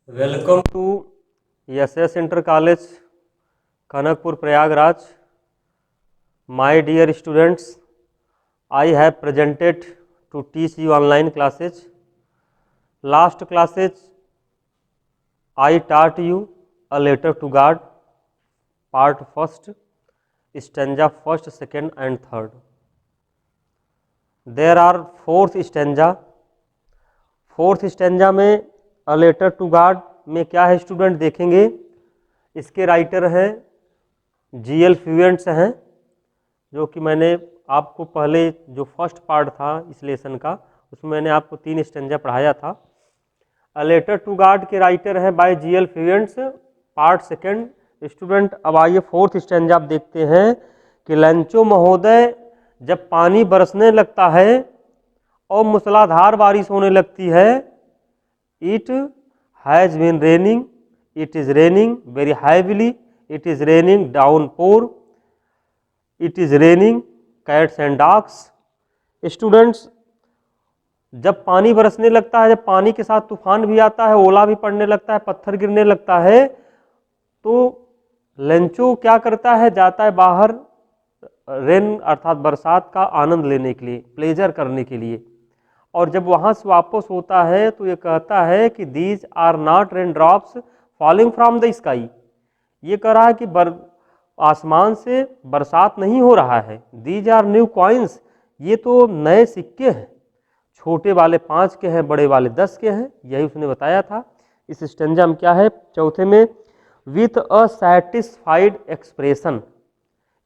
Welcome to SS Inter College, Kanakpur, Prayagraj. My dear students, I have presented to teach you online classes. Last classes, I taught you a letter to God, part first, stanza first, second and third. There are fourth stanza. Fourth stanza में अ letter to God में क्या है student देखेंगे, इसके writer हैं GL फ्यूएंट्स हैं, जो कि मैंने आपको पहले जो फर्स्ट पार्ट था इस लेसन का उसमें मैंने आपको 3 स्टेंजा पढ़ाया था। अ लेटर टू गॉड के राइटर हैं by GL Fuentes, part second. Student अब आइए फोर्थ स्टेंजा आप देखते हैं कि लंचो महोदय जब पानी बरसने लगता है और मूसलाधार बारिश होने लगती है, it has been raining, it is raining very heavily, it is raining downpour, it is raining cats and dogs. Students, जब पानी बरसने लगता है, जब पानी के साथ तूफान भी आता है, ओला भी पड़ने लगता है, पत्थर गिरने लगता है, तो लंचो क्या करता है, जाता है बाहर रेन अर्थात बरसात का आनंद लेने के लिए, प्लेजर करने के लिए। और जब वहाँ से वापस होता है तो ये कहता है कि these are not rain drops falling from the sky. ये कह रहा है कि आसमान से बरसात नहीं हो रहा है। दीज आर न्यू कॉइन्स, ये तो नए सिक्के हैं, छोटे वाले 5 के हैं, बड़े वाले 10 के हैं, यही उसने बताया था। इस स्टेंजा में क्या है चौथे में, with a satisfied expression.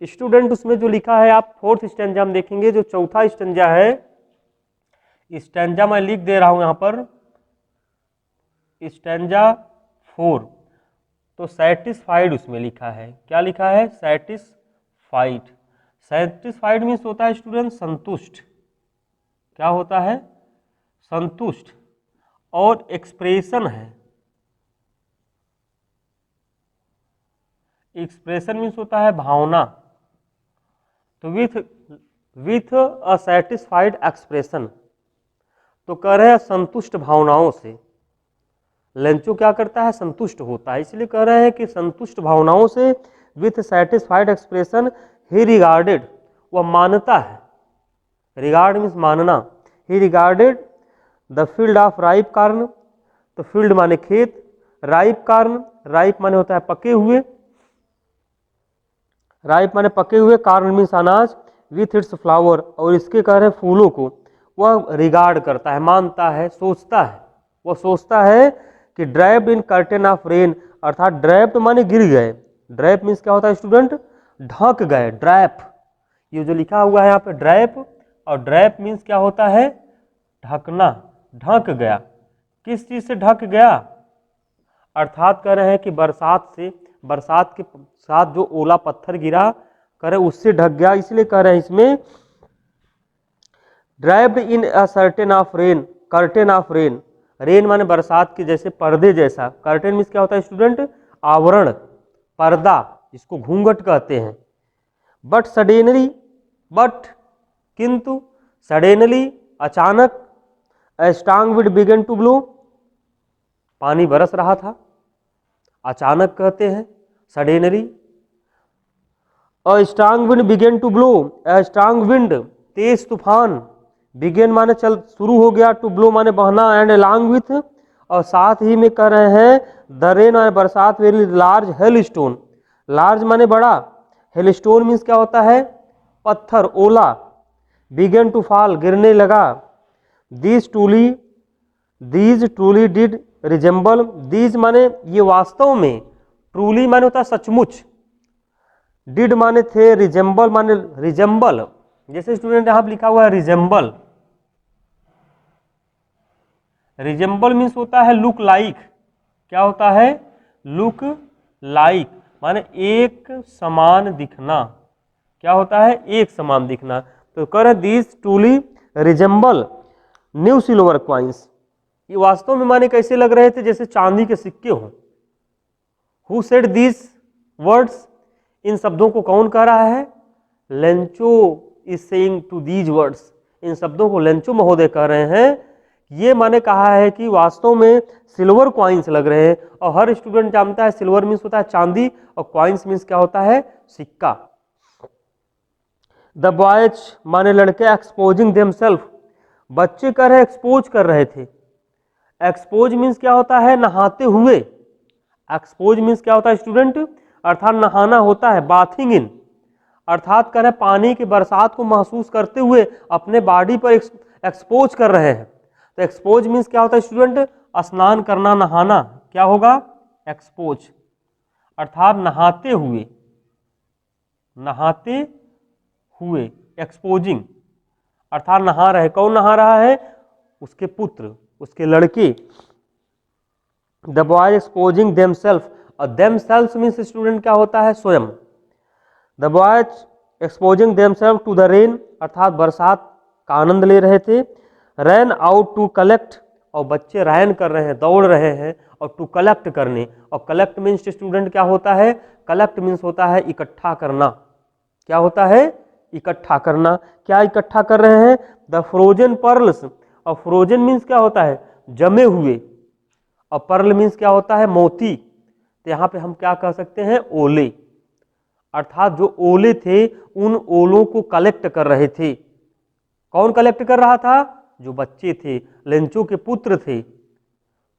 Student उसमें जो लिखा है आप फोर्थ स्टेंजा में देखेंगे, जो चौथा स्टेंजा है, स्टेंजा मैं लिख दे रहा हूं यहां पर, स्टेंजा 4, तो सैटिस्फाइड उसमें लिखा है। क्या लिखा है? सैटिस्फाइड। सैटिस्फाइड मीन्स होता है स्टूडेंट संतुष्ट। क्या होता है? संतुष्ट। और एक्सप्रेशन है, एक्सप्रेशन मीन्स होता है भावना। तो विथ अ सैटिस्फाइड एक्सप्रेशन, तो कह रहे हैं संतुष्ट भावनाओं से। लंचो क्या करता है? संतुष्ट होता है, इसलिए कह रहे हैं कि संतुष्ट भावनाओं से, with satisfied expression he regarded, वह मानता है, रिगार्ड मीन्स मानना, ही regarded the field of ripe corn. तो फील्ड माने खेत, राइप कॉर्न, राइप माने होता है पके हुए, राइप माने पके हुए, कॉर्न मीन्स अनाज, विथ इट्स फ्लावर, और इसके कह रहे हैं फूलों को वह रिगार्ड करता है, मानता है, सोचता है। वह सोचता है कि draped in curtain of rain, अर्थात ड्रैप्ड माने गिर गए। ड्रैप मीन्स क्या होता है स्टूडेंट? ढक गए, ड्रैप। ये जो लिखा हुआ है यहाँ पे ड्रैप, और ड्रैप मीन्स क्या होता है? ढकना, ढक गया। किस चीज से ढक गया? अर्थात कह रहे हैं कि बरसात से, बरसात के साथ जो ओला पत्थर गिरा, कह रहे उससे ढक गया। इसलिए कह रहे हैं इसमें derived in a certain of rain, curtain of rain, rain माने बरसात के जैसे पर्दे जैसा। कर्टेन मीन्स क्या होता है स्टूडेंट? आवरण, पर्दा, जिसको घूंघट कहते हैं। बट सडेनली, बट किंतु, सडेनली अचानक, a strong wind began to blow, पानी बरस रहा था, अचानक कहते हैं suddenly. A strong wind began to blow, a strong wind, तेज तूफान, बिगेन माने चल शुरू हो गया, टू ब्लो माने बहना, एंड अलॉन्ग विथ, और साथ ही में कह रहे हैं द रेन माने बरसात, very large hello stone, large माने बड़ा, हेल स्टोन मीन्स क्या होता है? पत्थर, ओला, बिगेन टू फॉल गिरने लगा। These truly did resemble, these माने ये वास्तव में, ट्रूली माने होता है सचमुच, डिड माने थे, रिजेंबल माने रिजेंबल, जैसे स्टूडेंट यहां पर लिखा हुआ है रिजेंबल, रिजेंबल मीन्स होता है लुक लाइक। क्या होता है? लुक लाइक माने एक समान दिखना। क्या होता है? एक समान दिखना। तो कह रहे these truly resemble new silver coins, ये वास्तव में माने कैसे लग रहे थे? जैसे चांदी के सिक्के हों। हु सेड दीज वर्ड्स, इन शब्दों को कौन कह रहा है? Lencho is saying to these words, इन शब्दों को लेंचो महोदय कह रहे हैं ये मैंने कहा है कि वास्तव में सिल्वर कॉइन्स लग रहे हैं, और हर स्टूडेंट जानता है सिल्वर मीन्स होता है चांदी और कॉइन्स मीन्स क्या होता है, सिक्का। द बॉयज माने लड़के, एक्सपोजिंग देमसेल्फ, बच्चे कर रहे एक्सपोज कर रहे थे। एक्सपोज मीन्स क्या होता है, नहाते हुए। एक्सपोज मीन्स क्या होता है स्टूडेंट, अर्थात नहाना होता है, बाथिंग इन, अर्थात कर रहे पानी की बरसात को महसूस करते हुए अपने बॉडी पर एक्सपोज कर रहे हैं। तो एक्सपोज मीन्स क्या होता है स्टूडेंट, स्नान करना, नहाना, क्या होगा, एक्सपोज, अर्थात नहाते हुए, नहाते हुए, एक्सपोजिंग, अर्थात नहा रहे। कौन नहा रहा है, उसके पुत्र, उसके लड़के। द बॉय एक्सपोजिंग देमसेल्फ, और देमसेल्फ मीन्स स्टूडेंट क्या होता है, स्वयं। The boys exposing themselves to the rain, अर्थात बरसात का आनंद ले रहे थे। रैन आउट टू कलेक्ट, और बच्चे रैन कर रहे हैं, दौड़ रहे हैं, और टू कलेक्ट करने, और कलेक्ट मीन्स स्टूडेंट क्या होता है, कलेक्ट मीन्स होता है इकट्ठा करना। क्या होता है, इकट्ठा करना। क्या इकट्ठा कर रहे हैं, द फ्रोजन पर्ल्स, और फ्रोजन मीन्स क्या होता है, जमे हुए, और पर्ल मीन्स क्या होता है, मोती। तो यहाँ पे हम क्या कह सकते हैं, ओले, अर्थात जो ओले थे उन ओलों को कलेक्ट कर रहे थे। कौन कलेक्ट कर रहा था, जो बच्चे थे, लेंचो के पुत्र थे,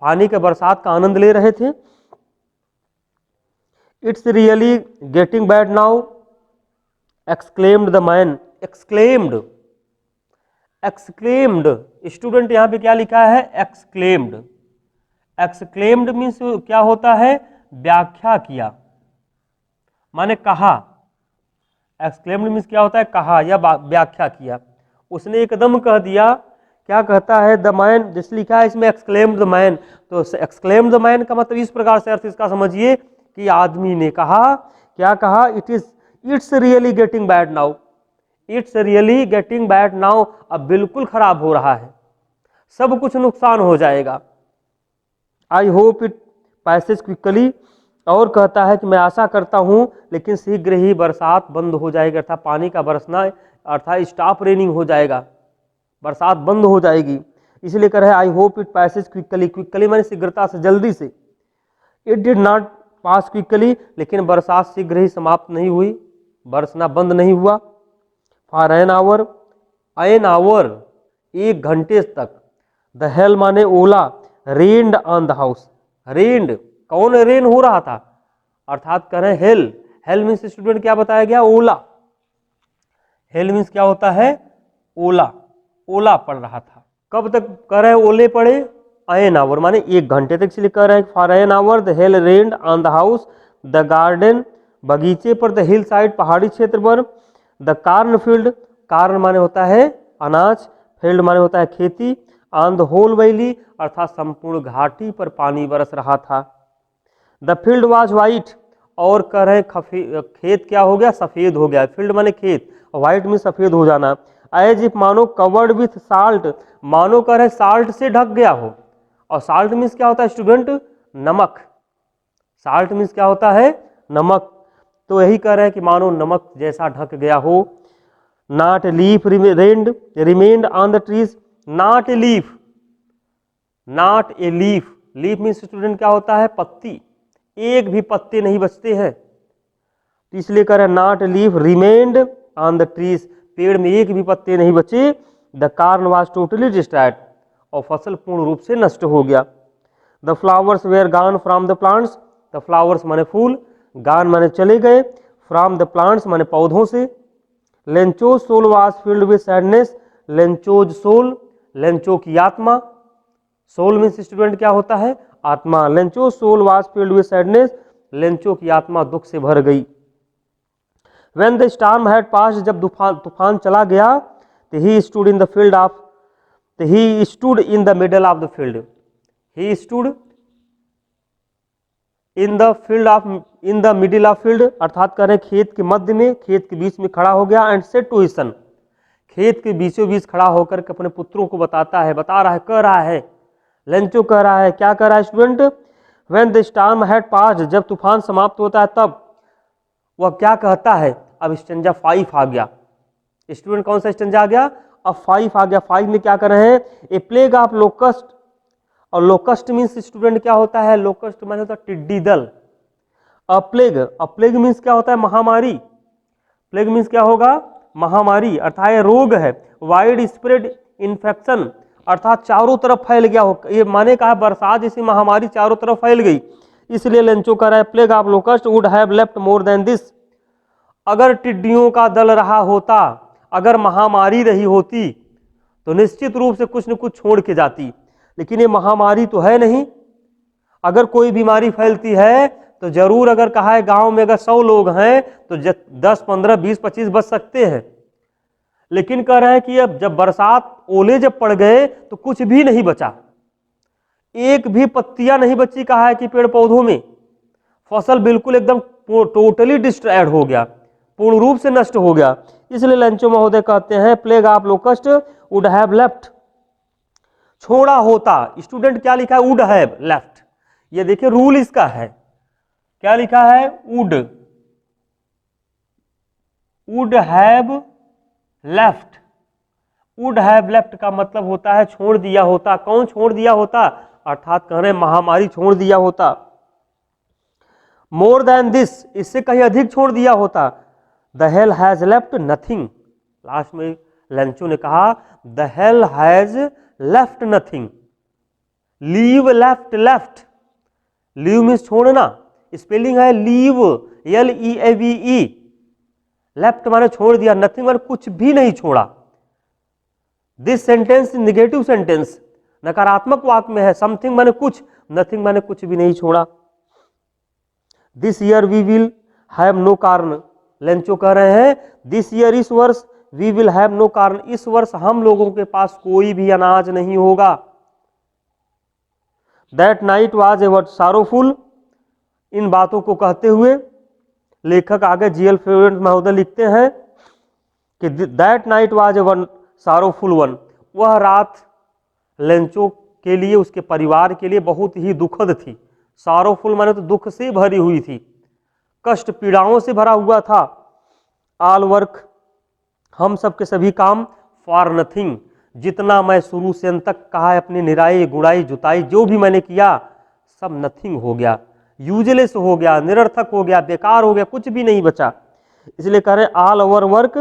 पानी के बरसात का आनंद ले रहे थे। It's really getting bad now, exclaimed the man, exclaimed, exclaimed, student यहाँ पे क्या लिखा है, एक्सक्लेम्ड। एक्सक्लेम्ड मीन्स क्या होता है, व्याख्या किया, माने कहा। एक्सक्लेम्ड मीन्स क्या होता है, कहा या व्याख्या किया। उसने एकदम कह दिया, क्या कहता है, द मैन, जिस लिखा है इसमें एक्सक्लेम्ड द मैन, तो एक्सक्लेम्ड द मैन का मतलब इस प्रकार से अर्थ इसका समझिए कि आदमी ने कहा, क्या कहा, it's really getting bad now, it's really getting bad now, अब बिल्कुल खराब हो रहा है, सब कुछ नुकसान हो जाएगा। I hope it passage quickly, और कहता है कि मैं आशा करता हूं लेकिन शीघ्र ही बरसात बंद हो जाएगी, अर्थात पानी का बरसना, अर्थात स्टॉप रेनिंग हो जाएगा, बरसात बंद हो जाएगी। इसलिए कह रहे हैं I hope it passage quickly, quickly माने शीघ्रता से, जल्दी से। It did not pass quickly, लेकिन बरसात शीघ्र ही समाप्त नहीं हुई, बरसना बंद नहीं हुआ। For an hour, an hour, एक घंटे तक। द हेल माने ओला, रेन्ड ऑन द हाउस, रेन्ड, कौन रेन हो रहा था, अर्थात कह रहे हैं हेल। हेल मीन्स स्टूडेंट क्या बताया गया, ओला। हेल मीन्स क्या होता है, ओला, ओला पड़ रहा था। कब तक कह रहे हैं ओले पड़े, एन आवर माने एक घंटे तक, इसलिए कह रहे हैं for an hour the hell rained on the house, the garden, बगीचे पर, द हिल साइड, पहाड़ी क्षेत्र पर, द कार्न फील्ड, कार्न माने होता है अनाज, फील्ड माने होता है खेती, ऑन द होल वैली, अर्थात संपूर्ण घाटी पर पानी बरस रहा था। द फील्ड वॉज वाइट, और कह रहे खेत क्या हो गया, सफेद हो गया। फील्ड माने खेत, व्हाइट में सफेद हो जाना। एज इफ मानो कवर्ड विथ साल्ट, मानो कह रहे साल्ट से ढक गया हो, और साल्ट मीन्स क्या होता है स्टूडेंट, नमक। साल्ट मीन्स क्या होता है, नमक। तो यही कह रहे हैं कि मानो नमक जैसा ढक गया हो। Not leaf remained on the trees, not a leaf, not a leaf, leaf means student क्या होता है, पत्ती, एक भी पत्ते नहीं बचते हैं। तो इसलिए कह रहे हैं not leaf remained on the trees, पेड़ में एक भी पत्ते नहीं बचे। The corn was totally destroyed, और फसल पूर्ण रूप से नष्ट हो गया। The flowers were gone from the plants, the flowers माने फूल, गॉन माने चले गए, फ्रॉम द प्लांट्स माने पौधों से। Lencho's soul was filled with sadness, Lencho's soul, Lencho की आत्मा, सोल मीन्स स्टूडेंट क्या होता है, आत्मा। Lencho soul was filled with sadness, Lencho की आत्मा दुख से भर गई। When the storm had passed, जब तूफान चला गया, तो he stood in the field of, तो he stood in the middle of the field, he stood in the field of, in the middle of field, अर्थात कह रहे हैं खेत के मध्य में, खेत के बीच में खड़ा हो गया। And said to his son, खेत के बीचों बीच खड़ा होकर के अपने पुत्रों को बताता है, बता रहा है, कह रहा है, लेंचो कह रहा है, क्या कह रहा है student, when the storm had passed, जब तूफान समाप्त होता है तब वह क्या कहता है। अब स्टेंजा 5 आ गया, स्टूडेंट कौन सा स्टेंजा आ गया, अब 5 आ गया। 5 में क्या कर रहे हैं, ए प्लेग ऑफ लोकस्ट, और लोकस्ट मीन्स स्टूडेंट क्या होता है, लोकस्ट माने होता है टिड्डी दल। प्लेग मीन्स क्या होता है, महामारी। प्लेग मीन्स क्या होगा, महामारी, अर्थात ये रोग है। वाइड स्प्रेड इन्फेक्शन, अर्थात चारों तरफ फैल गया हो, ये माने कहा बरसात जैसी महामारी चारों तरफ फैल गई, इसलिए लेंचो कह रहा है plague of locust would have left more than this. अगर टिड्डियों का दल रहा होता, अगर महामारी रही होती तो निश्चित रूप से कुछ न कुछ छोड़ के जाती, लेकिन ये महामारी तो है नहीं। अगर कोई बीमारी फैलती है तो जरूर, अगर कहा है गांव में अगर 100 लोग हैं तो 10, 15, 20, 25 बच सकते हैं, लेकिन कह रहे हैं कि अब जब बरसात ओले जब पड़ गए तो कुछ भी नहीं बचा, एक भी पत्तियां नहीं बची। कहा है कि पेड़ पौधों में फसल बिल्कुल एकदम टोटली डिस्ट्रॉयड हो गया, पूर्ण रूप से नष्ट हो गया। इसलिए लेंचो महोदय कहते हैं plague of locust would have left, छोड़ा होता। स्टूडेंट क्या लिखा है, वुड हैव लेफ्ट, ये देखिए रूल इसका है, क्या लिखा है, would have left. Would have left का मतलब होता है छोड़ दिया होता। कौन छोड़ दिया होता, अर्थात कह रहे हैं महामारी छोड़ दिया होता। मोर देन दिस, इससे कहीं अधिक छोड़ दिया होता। The hell has left nothing, last में लेंचो ने कहा the hell has left nothing. Leave left, left leave means छोड़ना, स्पेलिंग है लीव, LEAVE। लेफ्ट माने छोड़ दिया, नथिंग माने कुछ भी नहीं छोड़ा। दिस सेंटेंस निगेटिव सेंटेंस, नकारात्मक वाक्य में है। समथिंग माने कुछ, नथिंग माने कुछ भी नहीं छोड़ा। This year we will have no corn, Lencho कह रहे हैं दिस ईयर, इस वर्ष, we will have no corn, इस वर्ष हम लोगों के पास कोई भी अनाज नहीं होगा। दैट नाइट वाज एवर सारोफुल, इन बातों को कहते हुए लेखक आगे GL फ्यूएंट महोदय लिखते हैं कि that night was ever sorrowful one, वह रात लेंचो के लिए, उसके परिवार के लिए बहुत ही दुखद थी। सारोफुल माने तो दुख से भरी हुई थी, कष्ट पीड़ाओं से भरा हुआ था। ऑल वर्क, हम सब के सभी काम, फॉर नथिंग, जितना मैं शुरू से अंत तक कहा है, अपनी निराई गुड़ाई जुताई जो भी मैंने किया सब नथिंग हो गया, यूजलेस हो गया, निरर्थक हो गया, बेकार हो गया, कुछ भी नहीं बचा। इसलिए कह रहे all over work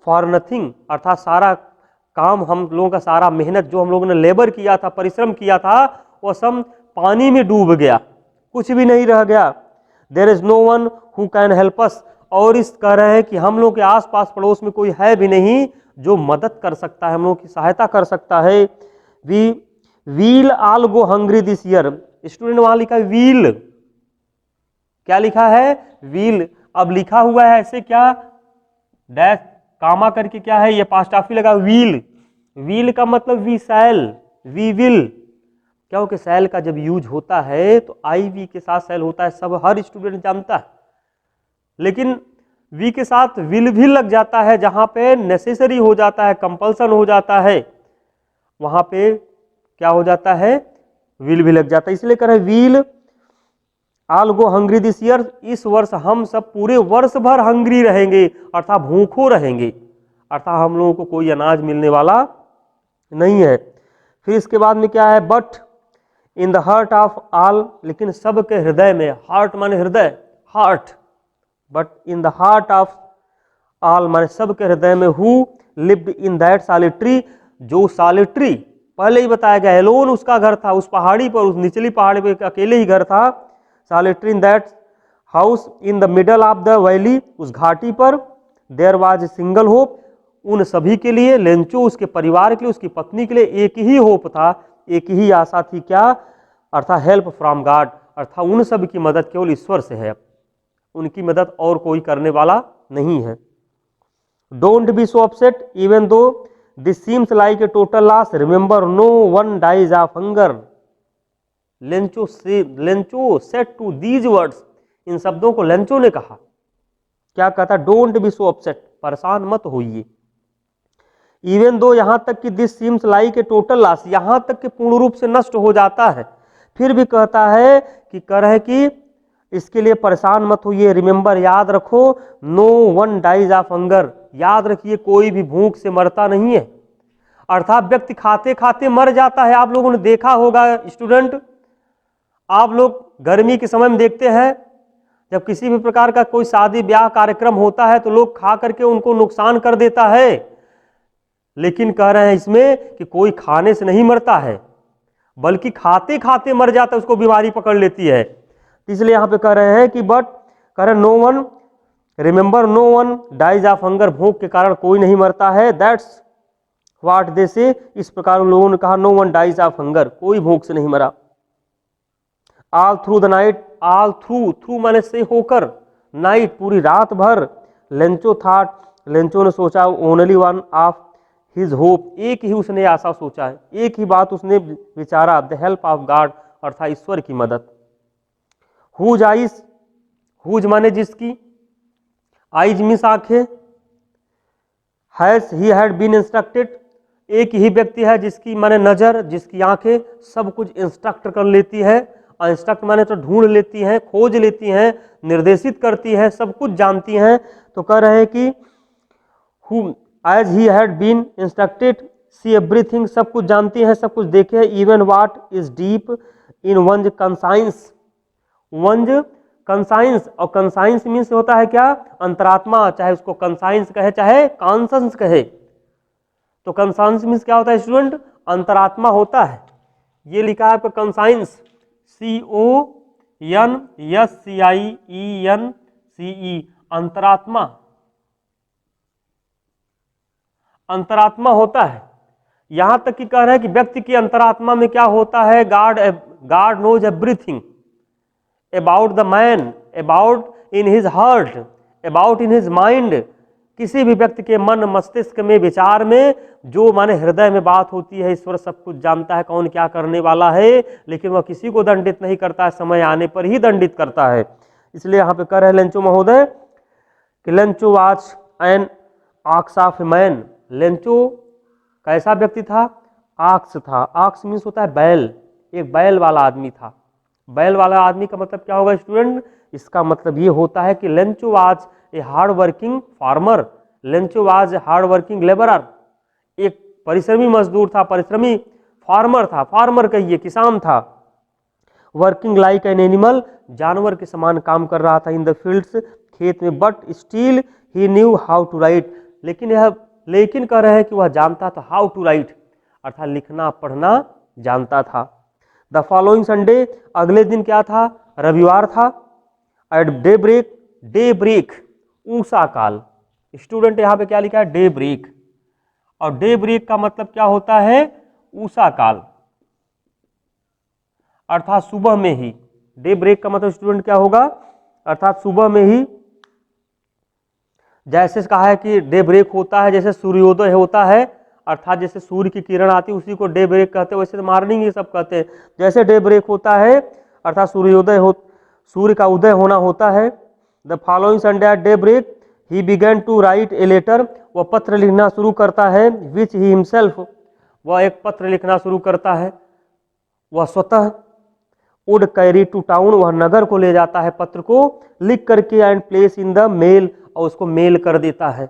for nothing, अर्थात सारा काम, हम लोगों का सारा मेहनत जो हम लोगों ने लेबर किया था, परिश्रम किया था, वो सब पानी में डूब गया, कुछ भी नहीं रह गया। There is no one who can help us, और इस कह रहे हैं कि हम लोग के आसपास पड़ोस में कोई है भी नहीं जो मदद कर सकता है, हम लोग की सहायता कर सकता है। We will all go hungry this year, student वहां लिखा है वील, क्या लिखा है, वील। अब लिखा हुआ है ऐसे क्या, डैश कामा करके क्या है, ये पास्टाफी लगा, वील। वील का मतलब वी शैल, वी विल, क्योंकि शैल का जब यूज होता है तो IV के साथ शैल होता है, सब हर स्टूडेंट जानता है। लेकिन वी के साथ विल भी लग जाता है, जहां पे नेसेसरी हो जाता है, कंपल्सन हो जाता है, वहां पे क्या हो जाता है, विल भी लग जाता है। इसलिए कह रहे will all go hungry this year, इस वर्ष हम सब पूरे वर्ष भर हंग्री रहेंगे, अर्थात भूखों रहेंगे, अर्थात हम लोगों को कोई अनाज मिलने वाला नहीं है। फिर इसके बाद में क्या है, but in the heart of all, लेकिन सबके हृदय में, हार्ट माने हृदय, heart, but in the heart of all माने सबके हृदय में, who lived in that solitary, जो सॉलिटरी पहले ही बताया गया, एलोन उसका घर था, उस पहाड़ी पर, उस निचली पहाड़ी पर अकेले ही घर था। Solitary in that house in the middle of the valley, उस घाटी पर, there was a single hope, उन सभी के लिए, लेंचो उसके परिवार के लिए, उसकी पत्नी के लिए एक ही होप था, एक ही आशा थी, क्या, अर्थात हेल्प फ्रॉम गॉड, अर्थात उन सब की मदद केवल ईश्वर से है, उनकी मदद और कोई करने वाला नहीं है। Don't be so upset even though this seems like a total loss, remember no one dies of hunger. Lencho said to these words, इन शब्दों को लेंचो ने कहा, क्या कहता, डोंट बी सो अपसेट, परेशान मत होइए। इवन दो, यहां तक कि this seems like a total loss, यहां तक कि पूर्ण रूप से नष्ट हो जाता है, फिर भी कहता है कि कर है कि इसके लिए परेशान मत होइए। रिमेंबर, याद रखो, no one dies of hunger, याद रखिए कोई भी भूख से मरता नहीं है, अर्थात व्यक्ति खाते खाते मर जाता है। आप लोगों ने देखा होगा स्टूडेंट, आप लोग गर्मी के समय में देखते हैं जब किसी भी प्रकार का कोई शादी ब्याह कार्यक्रम होता है तो लोग खा करके उनको नुकसान कर देता है, लेकिन कह रहे हैं इसमें कि कोई खाने से नहीं मरता है बल्कि खाते खाते मर जाता है, उसको बीमारी पकड़ लेती है। इसलिए यहाँ पे कह रहे हैं कि बट कह रहे no one remember no one dies of hunger, भूख के कारण कोई नहीं मरता है। दैट्स व्हाट दे से, इस प्रकार उन लोगों ने कहा no one dies of hunger, कोई भूख से नहीं मरा। All through the night, all through, through माने से होकर, नाइट पूरी रात भर, लेंचो थॉट, लेंचो ने सोचा, only one of his hope, एक ही उसने आशा सोचा है, एक ही बात उसने विचारा, द हेल्प ऑफ गॉड, अर्थात ईश्वर की मदद। हुज आइज, हुज माने जिसकी, आइज मीन्स आंखें, has he had been instructed, एक ही व्यक्ति है जिसकी माने नजर, जिसकी आंखें सब कुछ इंस्ट्रक्ट कर लेती है। इंस्ट्रक्ट माने तो ढूंढ लेती हैं, खोज लेती हैं, निर्देशित करती है, सब कुछ जानती हैं। तो कह रहे हैं कि who as he had been instructed see everything, सब कुछ जानती हैं, सब कुछ देखे, even what is deep in one's conscience, one's conscience, और कंसाइंस मीन्स होता है क्या, अंतरात्मा, चाहे उसको कंसाइंस कहे चाहे कॉन्शंस कहे। तो कंसाइंस मीन्स क्या होता है स्टूडेंट, अंतरात्मा होता है। ये लिखा है आपका कंसाइंस, CONSCIENCE, अंतरात्मा, अंतरात्मा होता है। यहां तक कि कह रहे हैं कि व्यक्ति की अंतरात्मा में क्या होता है, God knows everything about the man, about in his heart, about in his mind, किसी भी व्यक्ति के मन मस्तिष्क में, विचार में, जो माने हृदय में बात होती है, ईश्वर सब कुछ जानता है, कौन क्या करने वाला है, लेकिन वह किसी को दंडित नहीं करता है, समय आने पर ही दंडित करता है। इसलिए यहाँ पे कह रहे हैं लेंचो महोदय कि Lencho was an ox of man, Lencho कैसा व्यक्ति था, ऑक्स था, ऑक्स मीन्स होता है बैल, एक बैल वाला आदमी था। बैल वाला आदमी का मतलब क्या होगा स्टूडेंट, इसका मतलब ये होता है कि Lencho was a hard working farmer, Lencho was a hard working labourer, एक परिश्रमी मजदूर था, परिश्रमी फार्मर था, फार्मर कहिए किसान था। वर्किंग लाइक एन एनिमल, जानवर के समान काम कर रहा था, इन द फील्ड्स, खेत में, but still he knew how to write, लेकिन कह रहे हैं कि वह जानता था हाउ टू राइट, अर्थात लिखना पढ़ना जानता था। द फॉलोइंग संडे, अगले दिन क्या था, रविवार था। At daybreak, daybreak ऊषा काल, स्टूडेंट यहाँ पे क्या लिखा है, डे ब्रेक, और डे ब्रेक का मतलब क्या होता है, ऊषा काल, अर्थात सुबह में ही। डे ब्रेक का मतलब स्टूडेंट क्या होगा, अर्थात सुबह में ही। जैसे कहा है कि डे ब्रेक होता है जैसे सूर्योदय होता है, अर्थात जैसे सूर्य की किरण आती है उसी को डे ब्रेक कहते हैं, वैसे तो मॉर्निंग ये सब कहते हैं। जैसे डे ब्रेक होता है अर्थात सूर्योदय हो, सूर्य का उदय होना होता है। The following Sunday at daybreak he began to write a letter, वह पत्र लिखना शुरू करता है, विच ही हिमसेल्फ, वह एक पत्र लिखना शुरू करता है, वह स्वतः। वुड कैरी टू टाउन, वह नगर को ले जाता है पत्र को लिख करके, and place in the mail, और उसको मेल कर देता है।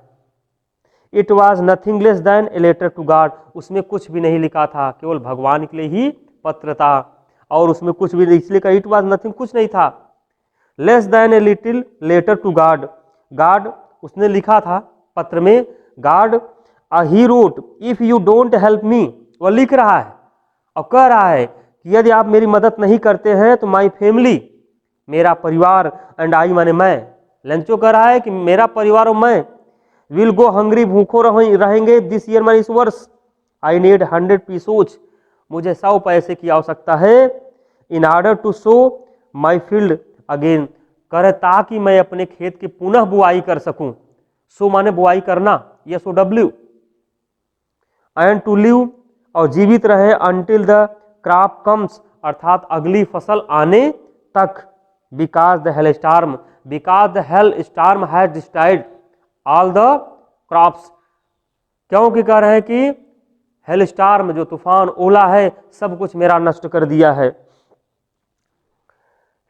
It was nothing less than a letter to God, उसमें कुछ भी नहीं लिखा था, केवल भगवान के लिए ही पत्र था, और उसमें कुछ भी नहीं, इसलिए इट वॉज नथिंग, कुछ नहीं था। Less than a little letter to God, God उसने लिखा था पत्र में, God he wrote if you don't help me, वह लिख रहा है और कह रहा है कि यदि आप मेरी मदद नहीं करते हैं तो माई फैमिली, मेरा परिवार, एंड आई माने मैं, लेंचो कह रहा है कि मेरा परिवार और मैं, विल गो हंग्री, भूखों रहेंगे, दिस ईयर माने इस वर्ष। आई नीड 100 पीसोज, मुझे 100 पैसे की आवश्यकता है। In order to sow my field again, करे ताकि मैं अपने खेत की पुनः बुआई कर सकूं। सो माने बुआई करना, SOW। एंड टू लिव, और जीवित रहे, अंटिल द क्रॉप कम्स, अर्थात अगली फसल आने तक। Because the hell storm, because the hell storm has destroyed all the crops, क्योंकि कह रहे हैं कि हेल स्टार्म जो तूफान ओला है सब कुछ मेरा नष्ट कर दिया है।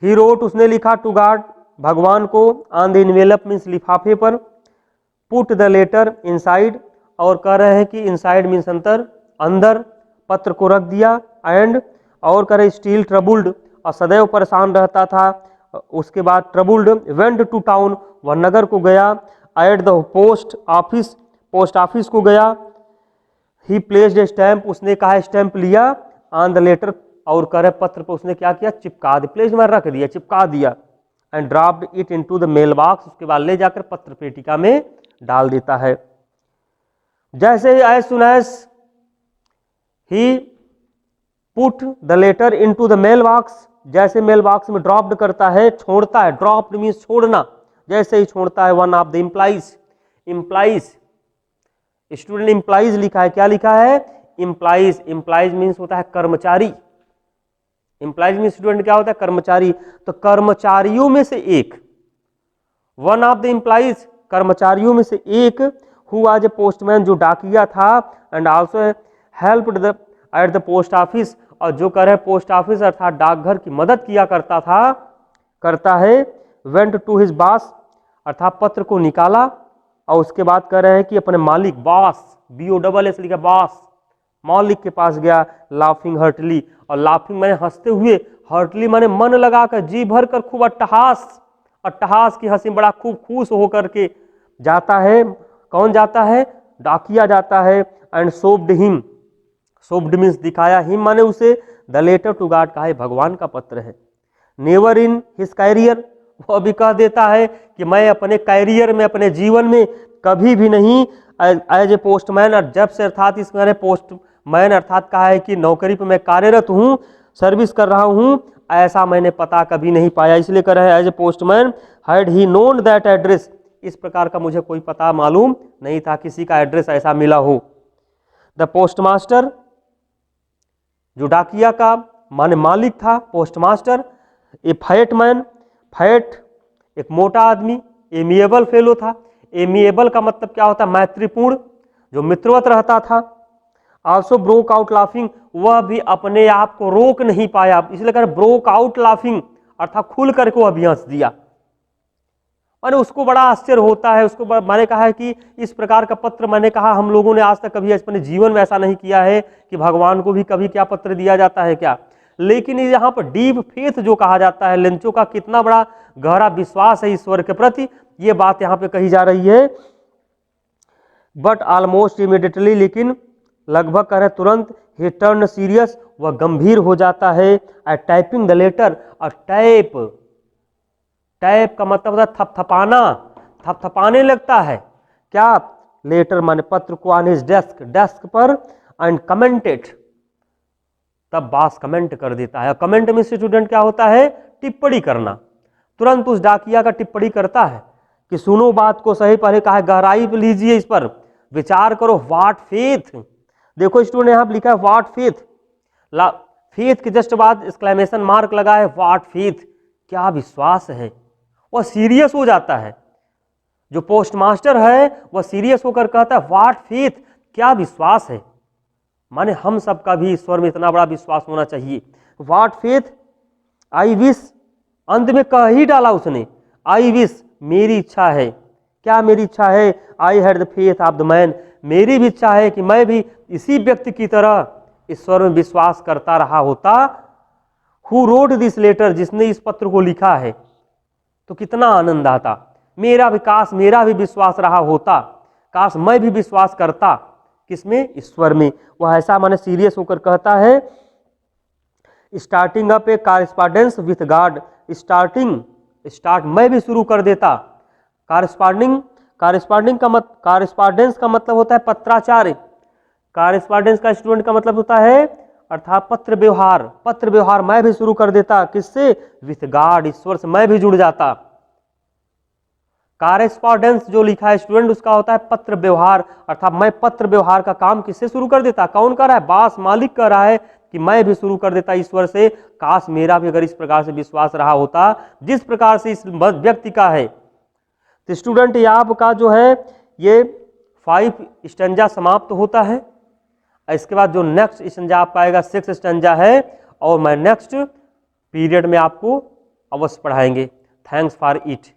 ही रोट, उसने लिखा, टू गॉड, भगवान को, ऑन द इनवेलप मीन्स लिफाफे पर, पुट द लेटर इनसाइड, और कह रहे हैं कि इनसाइड मीन्स अंतर, अंदर पत्र को रख दिया एंड और करे स्टील ट्रबुल्ड और सदैव परेशान रहता था। उसके बाद ट्रबुल्ड वेंट टू टाउन, वह नगर को गया। एट द पोस्ट ऑफिस को गया। ही प्लेस्ड ए स्टैंप, उसने कहा स्टैंप लिया ऑन द लेटर, और करे पत्र पर उसने क्या किया, चिपका दिया, प्लेस में रख दिया, चिपका दिया। And dropped it into the mail box, उसके बाद ले जाकर पत्र पेटिका में डाल देता है। जैसे ही as soon as he put the letter into the mail box, जैसे मेल बॉक्स में ड्रॉप्ड करता है, छोड़ता है, ड्रॉप्ड मीन्स छोड़ना, जैसे ही छोड़ता है, one of the implies student implies लिखा है, क्या लिखा है, इम्प्लाइज मीन्स होता है कर्मचारी। इम्प्लाइज मीन्स स्टूडेंट क्या होता है, कर्मचारी। तो कर्मचारियों में से एक, वन ऑफ द इम्प्लाइज, कर्मचारियों में से एक, हु वाज ए पोस्टमैन, जो डाकिया था, and also helped the at the post office, और जो कर है पोस्ट ऑफिस अर्थात डाकघर की मदद किया करता है। वेंट टू हिज बॉस, अर्थात पत्र को निकाला, और उसके बाद कह रहे हैं कि अपने मालिक, बॉस, BOSS लिखा, बॉस, मालिक के पास गया। लाफिंग हर्टली, और लाफिंग मैंने हंसते हुए, हर्टली मैंने मन लगाकर, जी भर कर, खूब अट्टहास की हंसी, बड़ा खूब खुश होकर के जाता है। कौन जाता है, डाकिया जाता है। And soaked him, soaked means दिखाया, हिम माने उसे, द लेटर टू गॉड, कहा भगवान का पत्र है। नेवर इन हिज कैरियर, वो भी कह देता है कि मैं अपने कैरियर में, अपने जीवन में कभी भी नहीं एज ए पोस्टमैन, और जब से अर्थात इस पोस्टमैन अर्थात कहा है कि नौकरी पर मैं कार्यरत हूँ, सर्विस कर रहा हूँ, ऐसा मैंने पता कभी नहीं पाया। इसलिए कह रहे हैं as a postman had he known that address, इस प्रकार का मुझे कोई पता मालूम नहीं था, किसी का एड्रेस ऐसा मिला हो। द पोस्टमास्टर, जो डाकिया का माने मालिक था, पोस्टमास्टर, ए फैट मैन, फैट एक मोटा आदमी, एमिएबल फेलो था। एमिएबल का मतलब क्या होता है, मैत्रीपूर्ण, जो मित्रवत रहता था। आल्सो ब्रोक आउट लाफिंग, वह भी अपने आप को रोक नहीं पाया, इसलिए कह रहे ब्रोक आउट लाफिंग, अर्थात खुल करके वह भी हंस दिया। मैंने उसको बड़ा आश्चर्य होता है, उसको मैंने कहा है कि इस प्रकार का पत्र, मैंने कहा हम लोगों ने आज तक कभी अपने जीवन में ऐसा नहीं किया है कि भगवान को भी कभी क्या पत्र दिया जाता है क्या। लेकिन यहाँ पर डीप फेथ जो कहा जाता है, लेंचो का कितना बड़ा गहरा विश्वास है ईश्वर के प्रति, ये बात यहाँ पे कही जा रही है। बट ऑलमोस्ट इमीडिएटली, लेकिन लगभग करें तुरंत, ही टर्न सीरियस, वह गंभीर हो जाता है। एट टाइपिंग द लेटर, और टाइप का मतलब होता है थपथपाना, थपथपाने लगता है, क्या, लेटर माने पत्र को, ऑन हिज डेस्क पर, एंड कमेंटेड, तब बॉस कमेंट कर देता है। कमेंट में स्टूडेंट क्या होता है, टिप्पणी करना। तुरंत उस डाकिया का टिप्पणी करता है कि सुनो बात को सही, पहले कहा गहराई पे लीजिए, इस पर विचार करो। व्हाट फेथ, देखो स्टूडेंट यहाँ लिखा है व्हाट फेथ, फेथ के जस्ट बाद एक्सक्लेमेशन मार्क लगा है, व्हाट फेथ, क्या विश्वास है। वह सीरियस हो जाता है, जो पोस्टमास्टर है वह सीरियस होकर कहता है व्हाट फेथ, क्या विश्वास है, माने हम सबका भी ईश्वर में इतना बड़ा विश्वास होना चाहिए। व्हाट फेथ, आई विश, अंत में कह ही डाला उसने, आई विश, मेरी इच्छा है, क्या मेरी इच्छा है, I had the faith of the man, मेरी भी इच्छा है कि मैं भी इसी व्यक्ति की तरह ईश्वर में विश्वास करता रहा होता। हु रोड दिस लेटर, जिसने इस पत्र को लिखा है, तो कितना आनंद आता, मेरा भी काश मेरा भी विश्वास रहा होता, काश मैं भी विश्वास करता, किसमें, ईश्वर में। वह ऐसा माने सीरियस होकर कहता है। Starting up A correspondence with God, start मैं भी शुरू कर देता। कॉरेस्पॉन्डेंस का मतलब होता है पत्राचार। कॉरेस्पॉन्डेंस का स्टूडेंट का मतलब होता है अर्थात पत्र व्यवहार मैं भी शुरू कर देता, किससे, विथ गॉड, ईश्वर से मैं भी जुड़ जाता। कॉरेस्पॉन्डेंस जो लिखा है स्टूडेंट, उसका होता है पत्र व्यवहार, अर्थात मैं पत्र व्यवहार का काम किससे शुरू कर देता, कौन कर रहा है, बॉस, मालिक कर रहा है कि मैं भी शुरू कर देता ईश्वर से। काश मेरा भी अगर इस प्रकार से विश्वास रहा होता जिस प्रकार से इस व्यक्ति का है। तो स्टूडेंट ये आपका जो है ये 5 स्टैंजा समाप्त होता है। इसके बाद जो नेक्स्ट स्टैंजा आपका आएगा 6 स्टैंजा है, और मैं नेक्स्ट पीरियड में आपको अवश्य पढ़ाएंगे। Thanks for it.